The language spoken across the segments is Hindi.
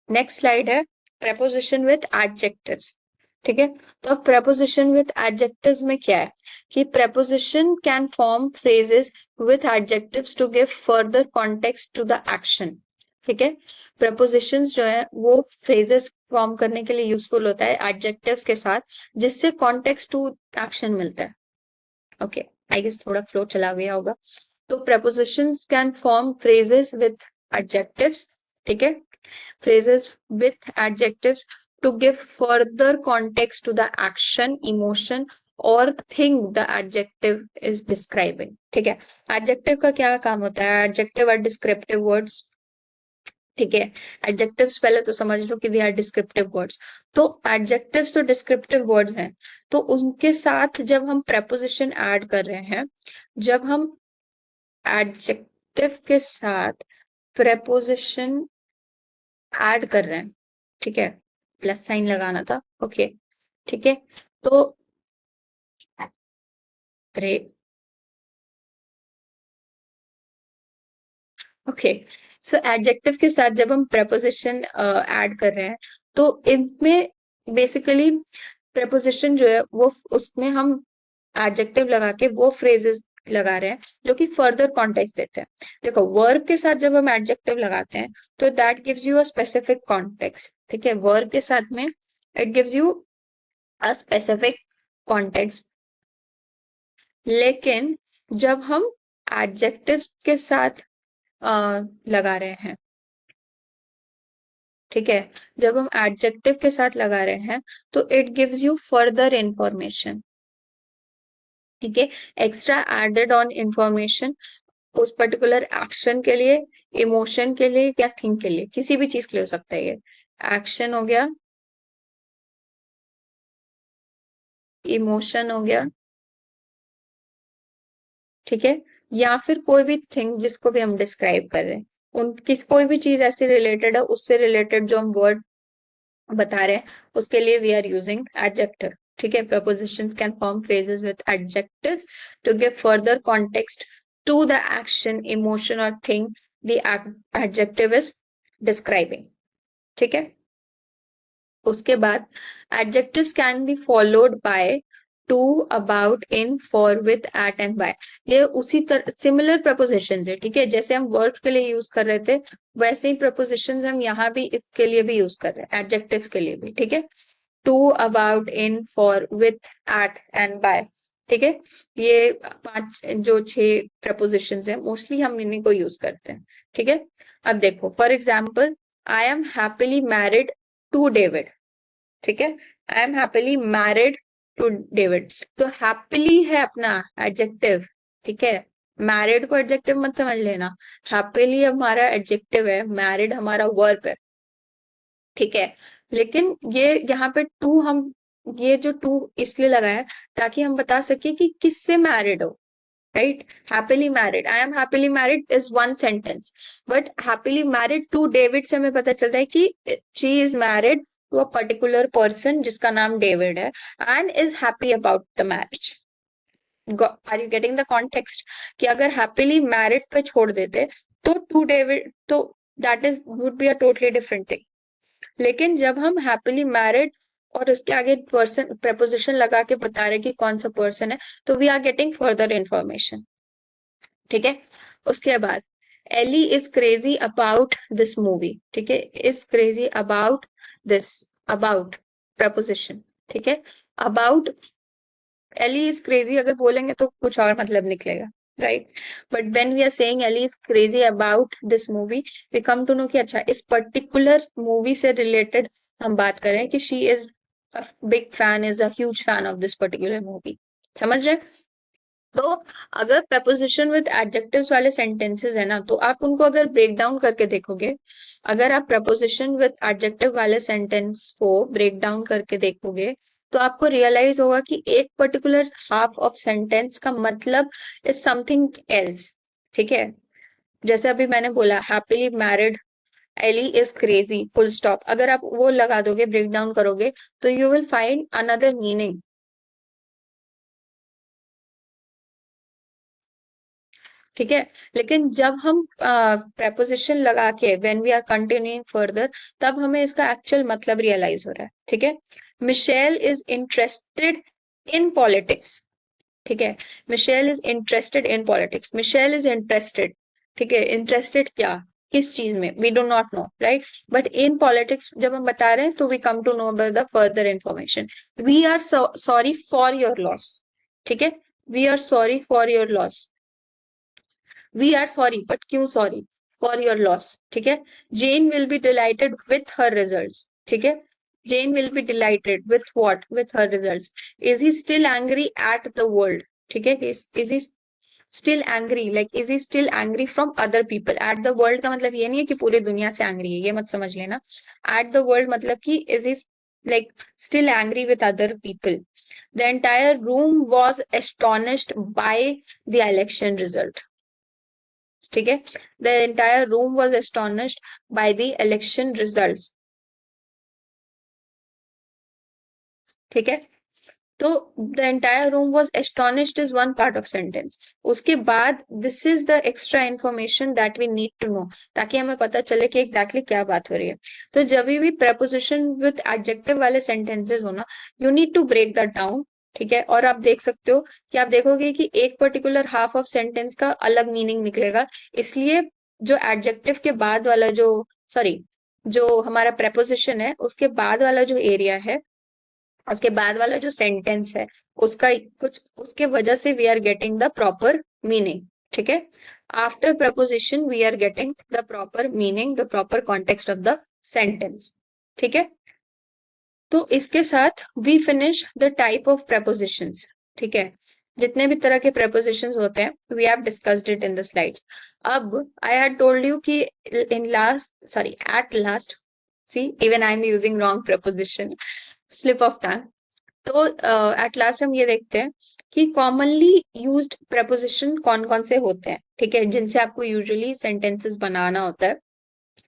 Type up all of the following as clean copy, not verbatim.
नेक्स्ट स्लाइड है preposition with adjectives. ठीक है, तो अब preposition with adjectives में क्या है कि preposition can form phrases with adjectives to give further context to the action. ठीक है, prepositions जो है वो phrases फॉर्म करने के लिए यूजफुल होता है adjectives के साथ, जिससे context to action मिलता है. ओके, आई गेस थोड़ा फ्लो चला गया होगा. तो prepositions can form phrases with adjectives. ठीक है, phrases with adjectives to give further context to the action, emotion or thing the adjective is describing. ठीक है, adjective का क्या काम होता है? adjective are descriptive words. ठीक है, एडजेक्टिव्स पहले तो समझ लो कि दे आर डिस्क्रिप्टिव वर्ड्स. तो एडजेक्टिव्स तो डिस्क्रिप्टिव वर्ड्स हैं, तो उनके साथ जब हम preposition ऐड कर रहे हैं, जब हम एडजेक्टिव के साथ preposition ऐड कर रहे हैं, ठीक है, प्लस साइन लगाना था. ओके, ठीक है, तो अरे ओके, सो एडजेक्टिव के साथ जब हम preposition ऐड कर रहे हैं, तो इनमें बेसिकली preposition जो है वो उसमें हम एडजेक्टिव लगा के वो फ्रेजेस लगा रहे हैं जो कि फर्दर कॉन्टेक्स्ट देते हैं. देखो, वर्ब के साथ जब हम एडजेक्टिव लगाते हैं तो that gives you a specific context. ठीक है, वर्ब के साथ में it gives you a specific context. लेकिन जब हम एडजेक्टिव के साथ लगा रहे हैं, ठीक है, जब हम एडजेक्टिव के साथ लगा रहे हैं तो it gives you further information. ठीक है, एक्स्ट्रा एडेड ऑन इंफॉर्मेशन उस पर्टिकुलर एक्शन के लिए, इमोशन के लिए या थिंग के लिए, किसी भी चीज के लिए हो सकता है. ये एक्शन हो गया, इमोशन हो गया, ठीक है, या फिर कोई भी थिंग जिसको भी हम डिस्क्राइब कर रहे हैं, उन किस कोई भी चीज ऐसी रिलेटेड है, उससे रिलेटेड जो हम वर्ड बता रहे हैं, उसके लिए वी आर यूजिंग एडजेक्टिव. ठीक है, prepositions can form phrases with adjectives to give further context to the action, emotion or thing the adjective is describing. ठीक है, उसके बाद adjectives can be followed by to, about, in, for, with, at and by. ये उसी तरह सिमिलर prepositions है. ठीक है, जैसे हम वर्ड के लिए यूज कर रहे थे वैसे ही prepositions हम यहाँ भी इसके लिए भी यूज कर रहे हैं, adjectives के लिए भी. ठीक है, to, about, in, for, with, at and by. ठीक है, ये 5 जो 6 prepositions है मोस्टली हम इन्हीं को यूज करते हैं. ठीक है, अब देखो for example, I am happily married to David. ठीक है, I am happily married to David. तो हैप्पीली है अपना एडजेक्टिव. ठीक है, मैरिड को एडजेक्टिव मत समझ लेना, हैप्पीली हमारा एडजेक्टिव है, मैरिड हमारा वर्ब है. ठीक है, लेकिन ये यहाँ पे टू हम ये जो टू इसलिए लगाया ताकि हम बता सके कि किससे मैरिड हो. Right, happily married, I am happily married is one sentence, but happily married to David से हमें पता चल रहा है कि she is married to a particular person जिसका नाम डेविड है and is happy about the marriage. Are you getting the context? कि अगर हैप्पीली मैरिड पे छोड़ देते तो टू डेविड, तो that is would be a totally different thing. लेकिन जब हम हैप्पीली मैरिड और इसके आगे पर्सन preposition लगा के बता रहे कि कौन सा पर्सन है, तो we are getting further information. ठीक है, उसके बाद Ellie is crazy about this movie. ठीक है, is crazy about this, about preposition. ठीक है, अबाउट, एली इज क्रेजी अगर बोलेंगे तो कुछ और मतलब निकलेगा, right, but when we are saying Ellie is crazy about this movie, we come to know कि अच्छा इस पर्टिकुलर मूवी से रिलेटेड हम बात कर रहे हैं कि she is a big fan, is a huge fan of this particular movie. समझ रहे? तो अगर preposition with adjectives वाले sentences है ना, तो आप उनको अगर ब्रेक डाउन करके देखोगे, अगर आप preposition with adjective वाले sentence को ब्रेक डाउन करके देखोगे तो आपको रियलाइज होगा कि एक पर्टिकुलर हाफ ऑफ सेंटेंस का मतलब इज समथिंग एल्स. ठीक है, जैसे अभी मैंने बोला happily married, Ellie is crazy, full stop. अगर आप वो लगा दोगे, ब्रेक डाउन करोगे, तो you will find another meaning. ठीक है। लेकिन जब हम preposition लगा के when we are continuing further, तब हमें इसका एक्चुअल मतलब रियलाइज हो रहा है। ठीक है। Michelle is interested in politics. ठीक है। Michelle is interested in politics, Michelle is interested. ठीक है। इंटरेस्टेड क्या, किस चीज में, we do not know, right. But in politics जब हम बता रहे हैं तो we come to know about the further information. We are sorry for your loss. ठीक है। We are sorry for your loss. We are sorry, but क्यों सॉरी? For your loss. ठीक है। Jane will be delighted with her results. ठीक है। Jane will be delighted with what? With her results. Is he still angry at the world? ठीक है। Is he still angry? Like is he still angry from other people? At the world का मतलब ये नहीं है कि पूरी दुनिया से angry है, ये मत समझ लेना। At the world मतलब कि is he like still angry with other people? The entire room was astonished by the election result. ठीक है। The entire room was astonished by the election results. ठीक है। तो the entire room was astonished is one part of sentence. उसके बाद this is the extra information that we need to know, ताकि हमें पता चले कि एग्जैक्टली क्या बात हो रही है। तो जब भी preposition विथ एडजेक्टिव वाले सेंटेंसेस हो ना, you need to break that down. ठीक है। और आप देख सकते हो कि आप देखोगे कि एक पर्टिकुलर हाफ ऑफ सेंटेंस का अलग मीनिंग निकलेगा। इसलिए जो एडजेक्टिव के बाद वाला जो, सॉरी, जो हमारा preposition है उसके बाद वाला जो एरिया है, उसके बाद वाला जो सेंटेंस है, उसका कुछ उसके वजह से we are getting the proper meaning. ठीक है। After preposition we are getting the proper meaning, the proper context of the sentence. ठीक है। तो इसके साथ we finish the type of prepositions। ठीक है। जितने भी तरह के prepositions होते हैं we have discussed it in the slides. अब आई हैड टोल्ड यू कि in last, sorry, at last, see even I am using wrong preposition, slip of tongue. तो एट लास्ट हम ये देखते हैं कि कॉमनली यूज्ड preposition कौन कौन से होते हैं। ठीक है। जिनसे आपको यूजुअली सेंटेंसेस बनाना होता है,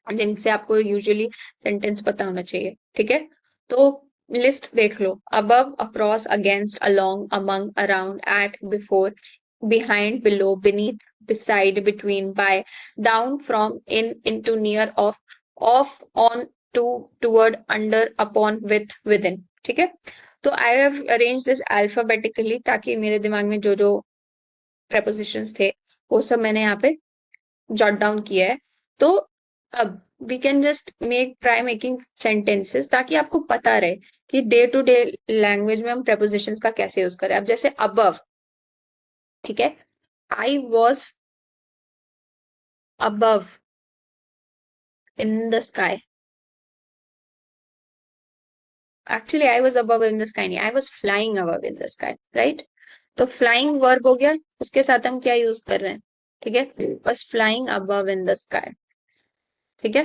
जिनसे आपको यूजुअली सेंटेंस पता होना चाहिए। ठीक है। तो लिस्ट देख लो। Above, across, against, along, among, around, at, before, behind, below, beneath, beside, between, by, down, from, in, into, near, off, on, to, toward, under, upon, with, within। ठीक है। तो I have arrange this alphabetically, ताकि मेरे दिमाग में जो जो prepositions थे वो सब मैंने यहाँ पे जॉट डाउन किया है। तो अब we can just try making sentences, ताकि आपको पता रहे कि डे टू डे लैंग्वेज में हम prepositions का कैसे यूज करें। अब जैसे अबव, ठीक है। I was above in the sky. Actually I was above in the sky नहीं, I was flying above in the sky, right. तो फ्लाइंग वर्ब हो गया, उसके साथ हम क्या यूज कर रहे हैं? ठीक है। बस flying above in the sky. ठीक है।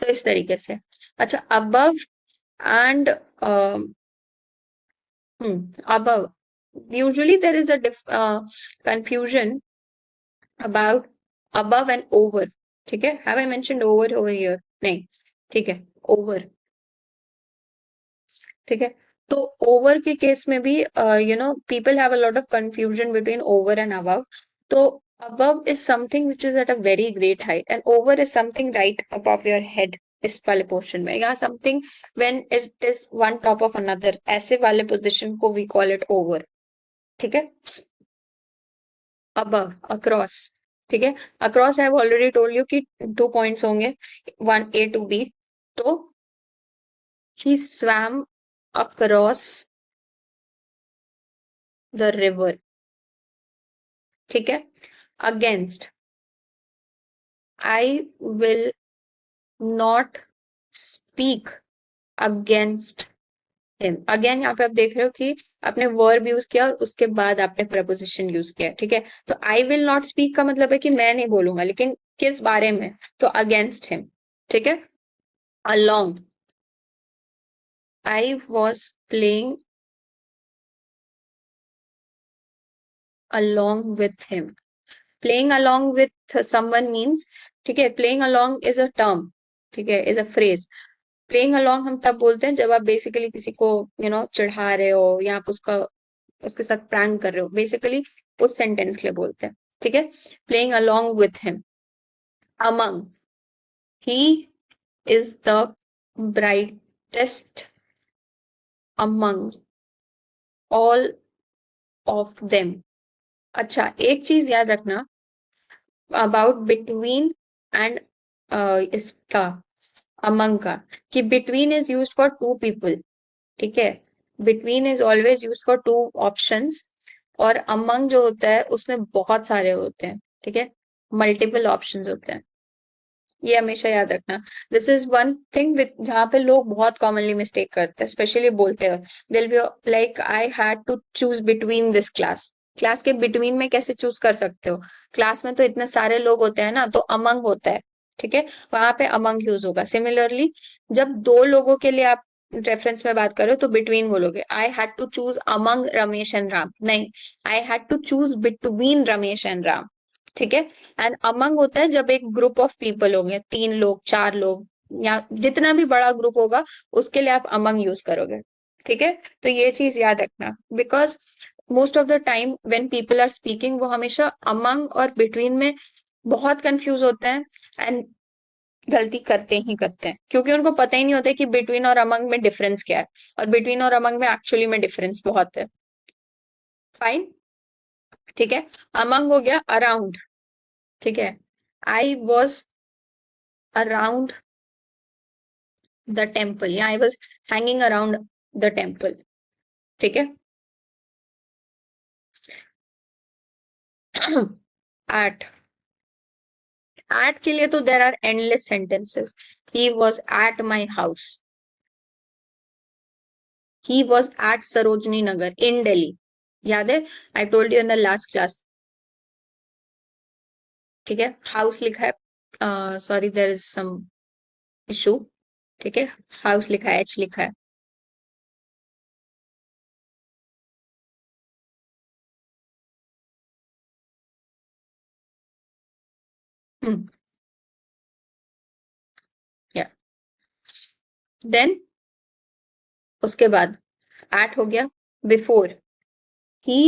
तो इस तरीके से। अच्छा, above and above. Usually there is a confusion about above and over. ठीक है। Have I mentioned over here? नहीं। ठीक है। Over। ठीक है। तो over के केस में भी people have a lot of confusion between over and above. तो above is something which is at a very great height and over is something right above your head, इस वाले पोर्शन में, या something when it is one top of another, ऐसे वाले पोजीशन को वी कॉल इट ओवर। ठीक है। Above, across. ठीक है। Across I have already told you कि 2 पॉइंट्स होंगे, 1 A 2 B। तो he swam across the river। ठीक है। Against, I will not speak against him. Again यहाँ पे आप देख रहे हो कि आपने वर्ब यूज किया और उसके बाद आपने preposition यूज किया। ठीक है। तो आई विल नॉट स्पीक का मतलब है कि मैं नहीं बोलूंगा, लेकिन किस बारे में? तो अगेंस्ट हिम। ठीक है। Along, I was playing along with him। playing along with someone means, ठीक है, playing along is a term, ठीक है, is a phrase। playing along हम तब बोलते हैं जब आप बेसिकली किसी को चिढ़ा रहे हो या आप उसका उसके साथ प्रैंक कर रहे हो, बेसिकली उस सेंटेंस के लिए बोलते हैं। ठीक है, playing along with him. Among, he is the brightest among all of them. अच्छा, एक चीज याद रखना अबाउट बिटवीन एंड इसका among का, कि between is used for two people. ठीक है, between is always used for two options, और among जो होता है उसमें बहुत सारे होते हैं. ठीक है, मल्टीपल ऑप्शंस होते हैं, ये हमेशा याद रखना. This is one thing with जहाँ पे लोग बहुत कॉमनली मिस्टेक करते हैं, स्पेशली बोलते हैं दिल be like I had to choose between this class. Class के बिटवीन में कैसे चूज कर सकते हो? क्लास में तो इतने सारे लोग होते हैं ना, तो अमंग होता है. ठीक है, वहां पे अमंग यूज होगा. सिमिलरली जब दो लोगों के लिए आप रेफरेंस में बात करो तो बिटवीन बोलोगे. I had to choose among Ramesh and Ram, नहीं, I had to choose between Ramesh and Ram. ठीक है, एंड अमंग होता है जब एक ग्रुप ऑफ पीपल होंगे, 3 लोग 4 लोग या जितना भी बड़ा ग्रुप होगा, उसके लिए आप अमंग यूज करोगे. ठीक है, तो ये चीज याद रखना, because most of the time when people are speaking वो हमेशा अमंग और बिटवीन में बहुत कंफ्यूज होते हैं, एंड गलती करते ही करते हैं, क्योंकि उनको पता ही नहीं होता कि बिटवीन और अमंग में डिफरेंस क्या है, और बिटवीन और अमंग में एक्चुअली में डिफरेंस बहुत है. फाइन. ठीक है, अमंग हो गया. अराउंड, ठीक है, I was around the temple, या I was hanging around the temple. ठीक है. at at के लिए तो there are endless sentences. He was at my house. He was at Sarojini Nagar in Delhi. याद है, I told you in the last class. ठीक है, हाउस लिखा है, sorry there is some issue. ठीक है, हाउस लिखा है, एच लिखा है. हम्म, या देन उसके बाद एट हो गया. बिफोर, ही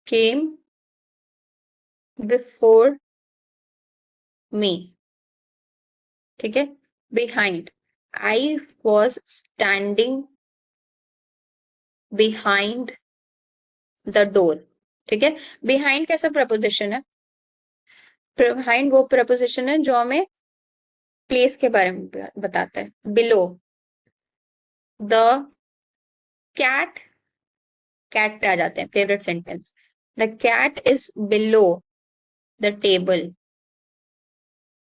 केम बिफोर मी. ठीक है, behind, I was standing behind the door. ठीक है, बिहाइंड कैसा प्रपोजिशन है? बिहाइंड वो प्रपोजिशन है जो हमें प्लेस के बारे में बताता है. बिलो, द कैट, कैट पे आ जाते हैं favourite sentence. The cat is below the table.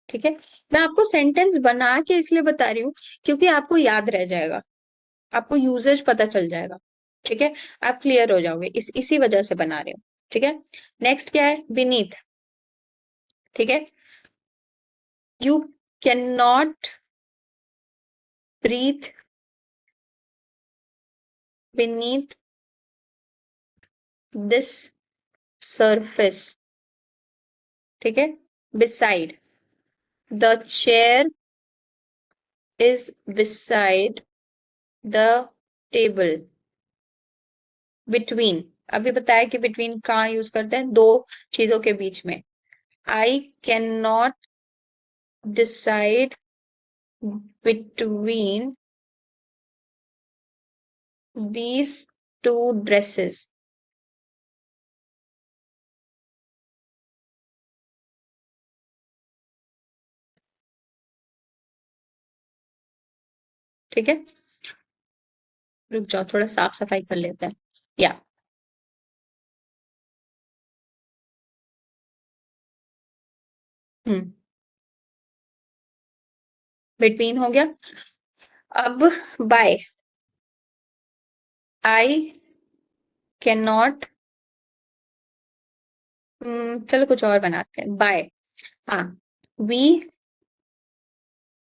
ठीक है, मैं आपको सेंटेंस बना के इसलिए बता रही हूँ क्योंकि आपको याद रह जाएगा, आपको यूजेज पता चल जाएगा. ठीक है, आप क्लियर हो जाओगे, इसी वजह से बना रहे हो. ठीक है, नेक्स्ट क्या है? बीनीथ. ठीक है, you can not breathe beneath this surface. ठीक है, beside, the chair is beside the table. Between, अभी बताया कि बिटवीन कहाँ यूज करते हैं? दो चीजों के बीच में. I can not decide between these two dresses. ठीक है, रुक जाओ, थोड़ा साफ सफाई कर लेते हैं. या हम्म, बिटवीन हो गया. अब बाय, आई कैन नॉट, चलो कुछ और बनाते हैं. बाय, हाँ, वी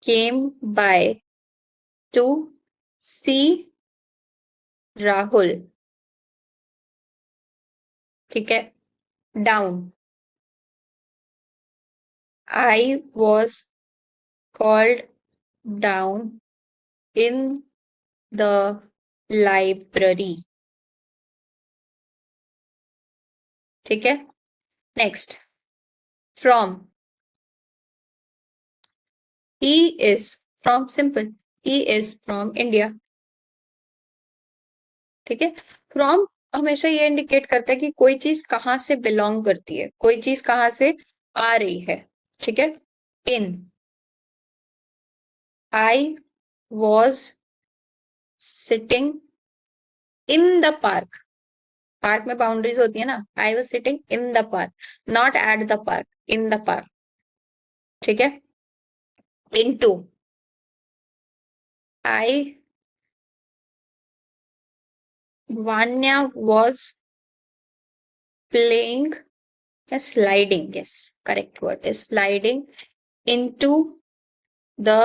केम बाय टू सी राहुल. ठीक है, down, I was called down in the library. ठीक है, next, from, he is from, simple, he is from India. ठीक है, फ्रॉम हमेशा ये इंडिकेट करता है कि कोई चीज कहाँ से बिलोंग करती है, कोई चीज कहाँ से आ रही है। ठीक है, in, I was sitting in the park, park में बाउंड्रीज होती है ना, I was sitting in the park, not at the park, in the park. ठीक है, into, I, Vanya was playing, sliding, yes, correct word is sliding into the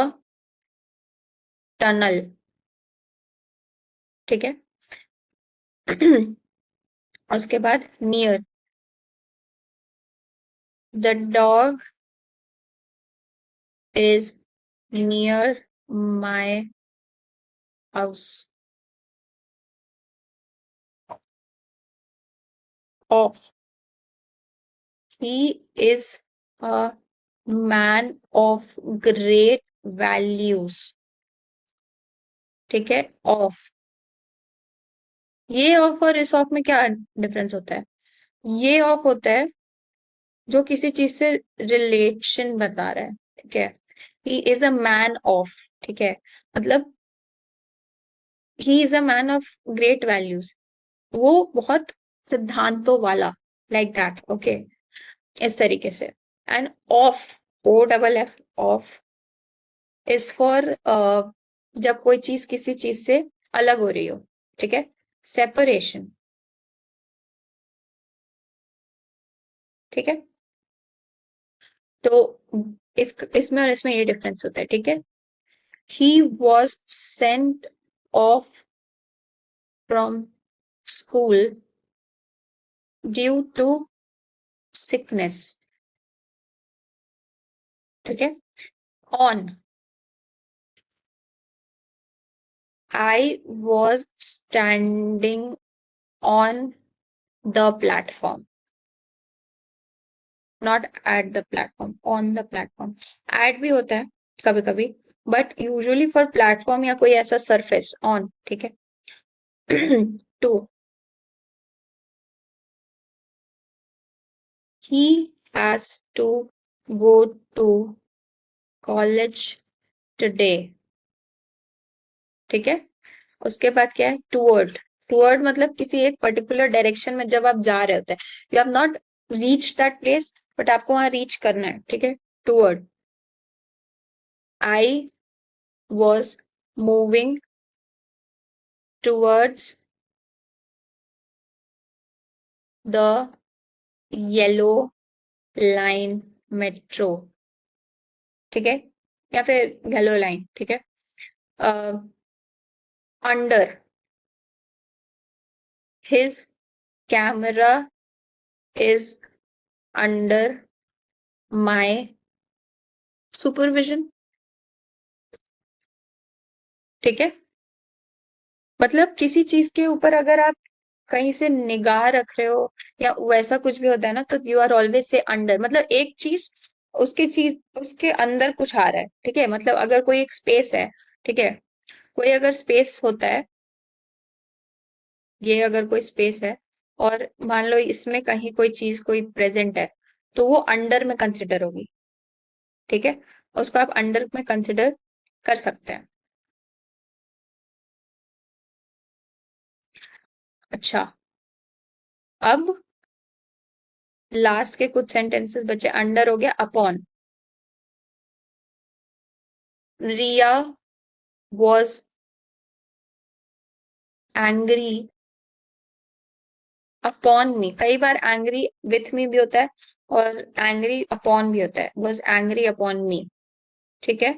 tunnel। ठीक है उसके बाद near, the dog is near my house. Of, he is a man of great values. ठीक है, ऑफ, ये ऑफ और इस ऑफ में क्या डिफरेंस होता है? ये ऑफ होता है जो किसी चीज से रिलेशन बता रहा है। ठीक है, he is a man of, ठीक है, मतलब he is a man of great values, वो बहुत सिद्धांतों वाला, लाइक दैट, ओके, इस तरीके से। And off, O double F, off is for जब कोई चीज किसी चीज से अलग हो रही हो। ठीक है, सेपरेशन। ठीक है, तो इसमें और इसमें ये डिफरेंस होता है। ठीक है, he was sent off from school due to sickness. ठीक है, on, I was standing on the platform, not at the platform, on the platform. At भी होता है कभी कभी, बट यूजुअली फॉर प्लेटफॉर्म या कोई ऐसा सरफेस, ऑन। ठीक है to, he has to go to college today। ठीक है, उसके बाद क्या है? टूवर्ड, टूवर्ड मतलब किसी एक पर्टिकुलर डायरेक्शन में जब आप जा रहे होते हैं, you have not reach that place, but आपको वहां रीच करना है। ठीक है, toward, I was moving towards the yellow line metro. ठीक है, या फिर येलो लाइन। ठीक है, under, his camera is under my supervision. ठीक है, मतलब किसी चीज के ऊपर अगर आप कहीं से निगाह रख रहे हो या वैसा कुछ भी होता है ना, तो you are always say under, मतलब एक चीज उसके अंदर कुछ आ रहा है। ठीक है, मतलब अगर कोई एक स्पेस है, ठीक है, कोई अगर स्पेस होता है, ये अगर कोई स्पेस है और मान लो इसमें कहीं कोई चीज कोई प्रेजेंट है, तो वो अंडर में कंसिडर होगी। ठीक है, उसको आप अंडर में कंसिडर कर सकते हैं। अच्छा, अब लास्ट के कुछ सेंटेंसेस बचे। अंडर हो गया, upon, Riya was angry upon me. कई बार एंग्री विथ मी भी होता है और एंग्री अपॉन भी होता है, वॉज एंग्री अपॉन मी। ठीक है,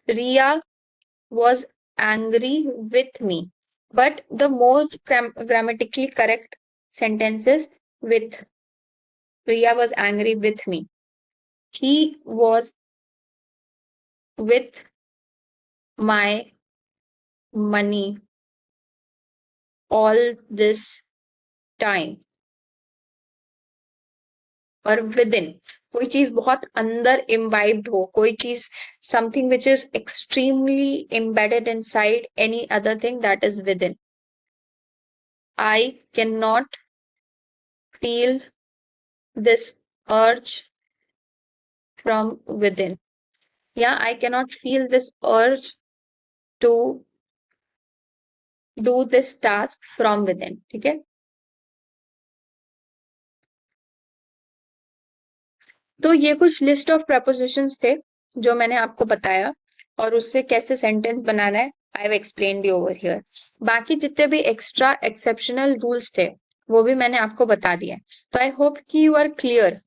Riya was angry with me, but the most grammatically correct sentences with, Riya was angry with me, he was with my money all this time। और विद इन, कोई चीज बहुत अंदर इम्बाइब्ड हो, कोई चीज something which is extremely embedded inside any other thing, that is within. I cannot feel this urge from within. Yeah, I cannot feel this urge to do this task from within. ठीक है, तो ये कुछ लिस्ट ऑफ प्रपोजिशंस थे जो मैंने आपको बताया, और उससे कैसे सेंटेंस बनाना है I have explained you over here. बाकी जितने भी एक्स्ट्रा एक्सेप्शनल रूल्स थे वो भी मैंने आपको बता दिया। तो आई होप कि यू आर क्लियर।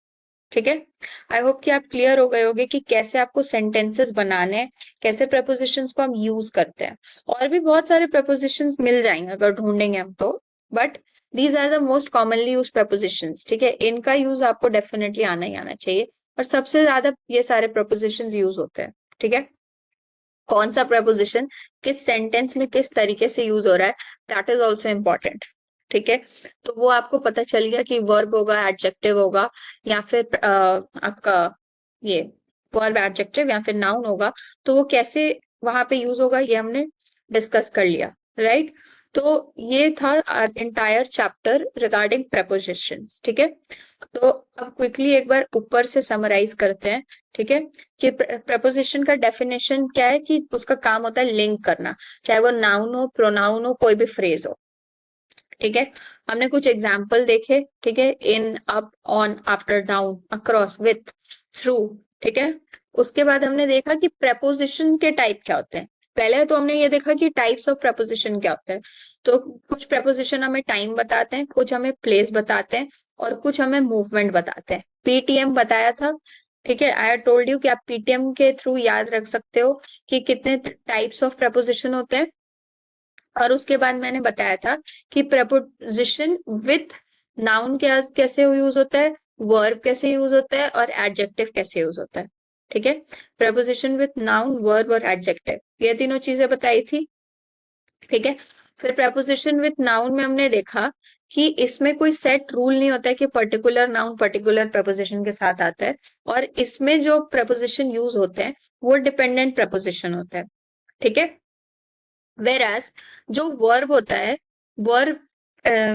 ठीक है, आई होप कि आप क्लियर हो गए होगे कि कैसे आपको सेंटेंसेस बनाने हैं, कैसे प्रपोजिशंस को हम यूज करते हैं। और भी बहुत सारे प्रपोजिशंस मिल जाएंगे अगर ढूंढेंगे हम तो, but these are the most commonly use prepositions. ठीक है, इनका यूज आपको डेफिनेटली आना ही आना चाहिए, और सबसे ज्यादा ये सारे प्रपोजिशंस यूज होते हैं। ठीक है, कौन सा प्रपोजिशन किस सेंटेंस में किस तरीके से यूज हो रहा है, दैट इज ऑल्सो इम्पोर्टेंट। ठीक है, तो वो आपको पता चल गया कि वर्ब होगा, एडजेक्टिव होगा, या फिर आपका ये वर्ब एडजेक्टिव या फिर नाउन होगा, तो वो कैसे वहां पे यूज होगा ये हमने डिस्कस कर लिया। राइट, तो ये था एंटायर चैप्टर रिगार्डिंग प्रपोजिशंस। ठीक है, तो अब क्विकली एक बार ऊपर से समराइज करते हैं। ठीक है, कि प्रपोजिशन का डेफिनेशन क्या है, कि उसका काम होता है लिंक करना, चाहे वो नाउन हो, प्रोनाउन हो, कोई भी फ्रेज हो। ठीक है, हमने कुछ एग्जाम्पल देखे। ठीक है, in, up, on, after, down, across, with, through. ठीक है, उसके बाद हमने देखा कि प्रपोजिशन के टाइप क्या होते हैं। पहले तो हमने ये देखा कि टाइप्स ऑफ प्रपोजिशन क्या होते हैं। तो कुछ प्रपोजिशन हमें टाइम बताते हैं, कुछ हमें प्लेस बताते हैं, और कुछ हमें मूवमेंट बताते हैं। पीटीएम बताया था। ठीक है, आई टोल्ड यू कि आप पीटीएम के थ्रू याद रख सकते हो कि कितने टाइप्स ऑफ प्रपोजिशन होते हैं। और उसके बाद मैंने बताया था कि प्रपोजिशन विथ नाउन क्या कैसे यूज होता है, वर्ब कैसे यूज होता है, और एडजेक्टिव कैसे यूज होता है। ठीक है, प्रपोजिशन विथ नाउन, वर्ब और एडजेक्टिव, ये तीनों चीजें बताई थी। ठीक है, फिर प्रपोजिशन विथ नाउन में हमने देखा कि इसमें कोई सेट रूल नहीं होता है कि पर्टिकुलर नाउन पर्टिकुलर प्रपोजिशन के साथ आता है, और इसमें जो प्रपोजिशन यूज होते हैं वो डिपेंडेंट प्रपोजिशन होता है। ठीक है, वेराज जो वर्ब होता है, वर्ब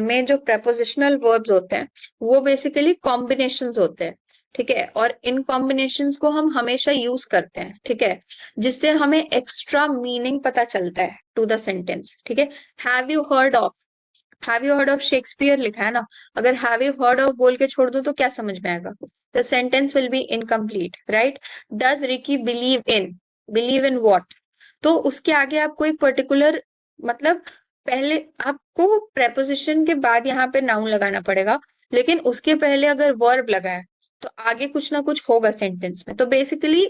में जो प्रपोजिशनल वर्ब्स होते हैं वो बेसिकली कॉम्बिनेशंस होते हैं। ठीक है, और इन कॉम्बिनेशंस को हम हमेशा यूज करते हैं। ठीक है, जिससे हमें एक्स्ट्रा मीनिंग पता चलता है टू द सेंटेंस। ठीक है, have you heard of, have you heard of Shakespeare लिखा है ना, अगर हैव यू हर्ड ऑफ बोल के छोड़ दो तो क्या समझ में आएगा, the sentence will be incomplete. Right, does Ricky believe in, believe in what, तो उसके आगे आपको एक पर्टिकुलर, मतलब पहले आपको प्रेपोजिशन के बाद यहाँ पे नाउन लगाना पड़ेगा, लेकिन उसके पहले अगर वर्ब लगा है तो आगे कुछ ना कुछ होगा सेंटेंस में। तो बेसिकली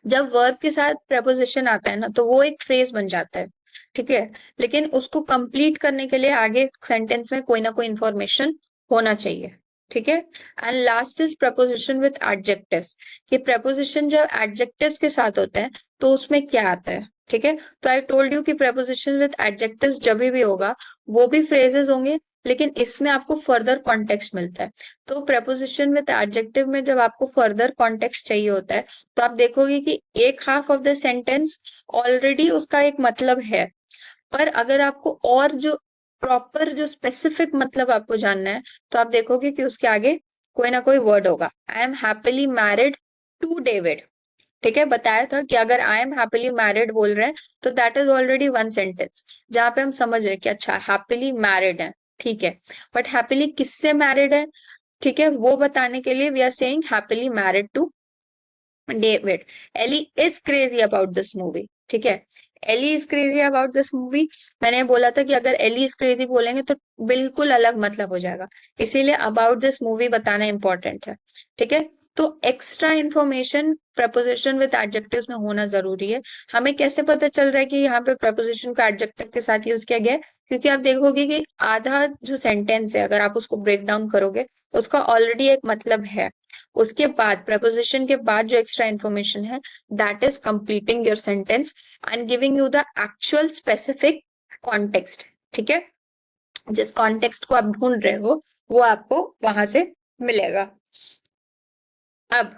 जब वर्ब के साथ प्रपोजिशन आता है ना तो वो एक फ्रेज बन जाता है। ठीक है, लेकिन उसको कंप्लीट करने के लिए आगे सेंटेंस में कोई ना कोई इंफॉर्मेशन होना चाहिए। ठीक है, and last is preposition with adjectives, कि प्रपोजिशन जब एडजेक्टिव्स के साथ होते हैं तो उसमें क्या आता है। ठीक है, तो आई टोल्ड यू कि प्रपोजिशन विथ एडजेक्टिव्स जब भी होगा वो भी फ्रेजेस होंगे, लेकिन इसमें आपको फर्दर कॉन्टेक्स्ट मिलता है। तो प्रपोजिशन विथ एडजेक्टिव में जब आपको फर्दर कॉन्टेक्स्ट चाहिए होता है तो आप देखोगे कि एक half of the sentence already उसका एक मतलब है, पर अगर आपको और जो प्रॉपर जो स्पेसिफिक मतलब आपको जानना है तो आप देखोगे कि उसके आगे कोई ना कोई वर्ड होगा। I am happily married to David. ठीक है, बताया था कि अगर आई एम हैप्पीली मैरिड बोल रहे हैं तो that is already one sentence जहां पे हम समझ रहे हैं कि अच्छा हैप्पीली मैरिड है। ठीक है, बट हैप्पीली किससे मैरिड है, ठीक है, वो बताने के लिए we are saying happily married to David. Ellie is crazy about this movie. ठीक है, Ellie is crazy about this movie, मैंने बोला था कि अगर एली इज क्रेजी बोलेंगे तो बिल्कुल अलग मतलब हो जाएगा, इसीलिए अबाउट दिस मूवी बताना इंपॉर्टेंट है। ठीक है, तो extra information preposition with adjectives में होना जरूरी है। हमें कैसे पता चल रहा है कि यहाँ पे प्रपोजिशन को एडजेक्टिव के साथ यूज किया गया है, क्योंकि आप देखोगे कि आधा जो सेंटेंस है अगर आप उसको ब्रेक डाउन करोगे तो उसका ऑलरेडी एक मतलब है, उसके बाद प्रपोजिशन के बाद जो एक्स्ट्रा इन्फॉर्मेशन है that is completing your sentence and giving you the actual specific context. ठीक है, जिस कॉन्टेक्स्ट को आप ढूंढ रहे हो वो आपको वहां से मिलेगा। अब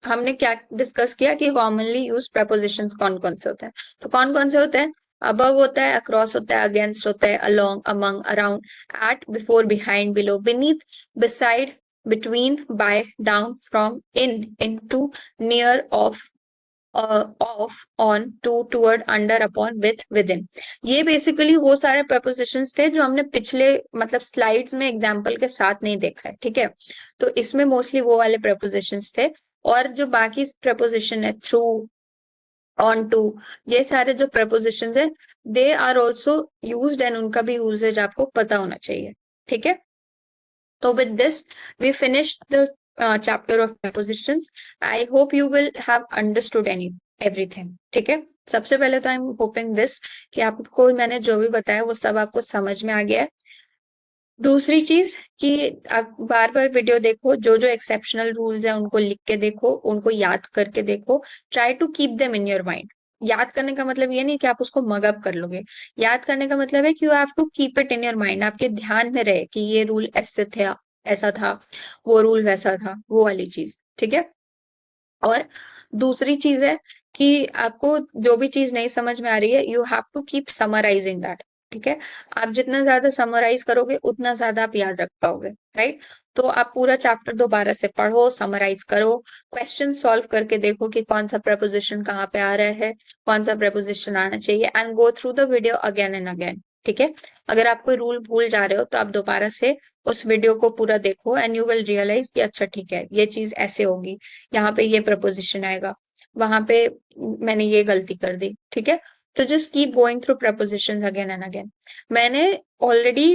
हमने क्या डिस्कस किया कि कॉमनली यूज प्रपोजिशंस कौन कौन से होते हैं। तो कौन कौन से होते हैं? अबव होता है, अक्रॉस होता है, अगेंस्ट होता है, along, among, around, at, before, behind, below, beneath, beside, between, by, down, from, in, into, near, off, on, to, toward, under, upon, with, within. ये बेसिकली वो सारे प्रपोजिशंस थे जो हमने पिछले मतलब स्लाइड्स में एग्जाम्पल के साथ नहीं देखा है, ठीक है। तो इसमें मोस्टली वो वाले प्रपोजिशंस थे। और जो बाकी प्रपोजिशन है, थ्रू, ऑन टू, ये सारे जो प्रपोजिशंस है, they are also used and उनका भी यूजेज आपको पता होना चाहिए, ठीक है। So with this, we finished the chapter of prepositions. I hope you will have understood everything. ठीक है। सबसे पहले तो आई एम होपिंग दिस कि आपको मैंने जो भी बताया वो सब आपको समझ में आ गया है। दूसरी चीज कि आप बार बार वीडियो देखो, जो जो एक्सेप्शनल रूल्स है उनको लिख के देखो, उनको याद करके देखो। Try to keep them in your mind. याद करने का मतलब ये नहीं कि आप उसको मगअप कर लोगे। याद करने का मतलब है कि you have to keep it in your mind, आपके ध्यान में रहे कि ये रूल ऐसे थे, ऐसा था, वो रूल वैसा था, वो वाली चीज, ठीक है। और दूसरी चीज है कि आपको जो भी चीज नहीं समझ में आ रही है, you have to keep summarising that, ठीक है। आप जितना ज्यादा समराइज करोगे उतना ज्यादा आप याद रख पाओगे, राइट। तो आप पूरा चैप्टर दोबारा से पढ़ो, समराइज करो, क्वेश्चन सॉल्व करके देखो कि कौन सा प्रपोजिशन कहाँ पे आ रहा है, कौन सा प्रपोजिशन आना चाहिए, and go through the video again and again, ठीक है। अगर आप कोई रूल भूल जा रहे हो तो आप दोबारा से उस वीडियो को पूरा देखो एंड यू विल रियलाइज कि अच्छा ठीक है, ये चीज ऐसे होगी, यहाँ पे ये प्रपोजिशन आएगा, वहां पे मैंने ये गलती कर दी, ठीक है। तो just keep going through propositions again and again. मैंने ऑलरेडी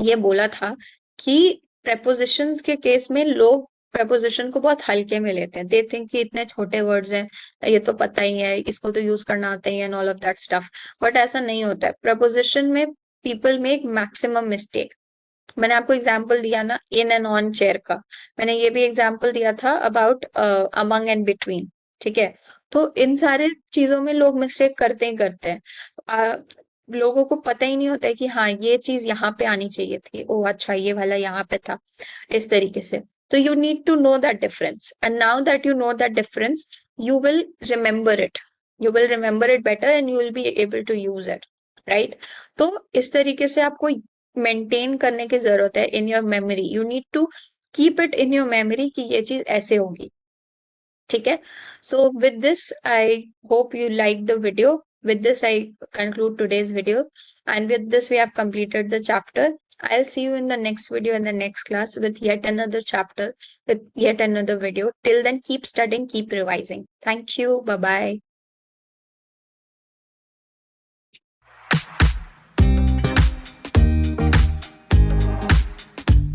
ये बोला था कि प्रपोजिशंस के केस में लोग प्रपोजिशन को बहुत हल्के में लेते हैं, दे थिंक कि इतने छोटे वर्ड्स हैं, ये तो पता ही है, इसको तो यूज करना आता ही है, and all of that stuff. But ऐसा नहीं होता है प्रपोजिशन में। People make maximum mistake. मैंने आपको एग्जाम्पल दिया ना इन एंड ऑन चेयर का, मैंने ये भी एग्जाम्पल दिया था अबाउट अमंग एंड बिटवीन, ठीक है। तो इन सारे चीजों में लोग मिस्टेक करते ही करते हैं। लोगों को पता ही नहीं होता है कि हाँ ये चीज यहाँ पे आनी चाहिए थी, ओ अच्छा ये वाला यहाँ पे था, इस तरीके से। तो you need to know that difference, and now that you know that difference, you will remember it, you will remember it better and you will be able to use it, right. तो इस तरीके से आपको मेंटेन करने की जरूरत है in your memory. You need to keep it in your memory कि ये चीज ऐसे होगी, ठीक है। So with this I hope you like the video. With this I conclude today's video, and with this we have completed the chapter. I'll see you in the next video, in the next class, with yet another chapter, with yet another video. Till then, keep studying, keep revising. Thank you. Bye bye.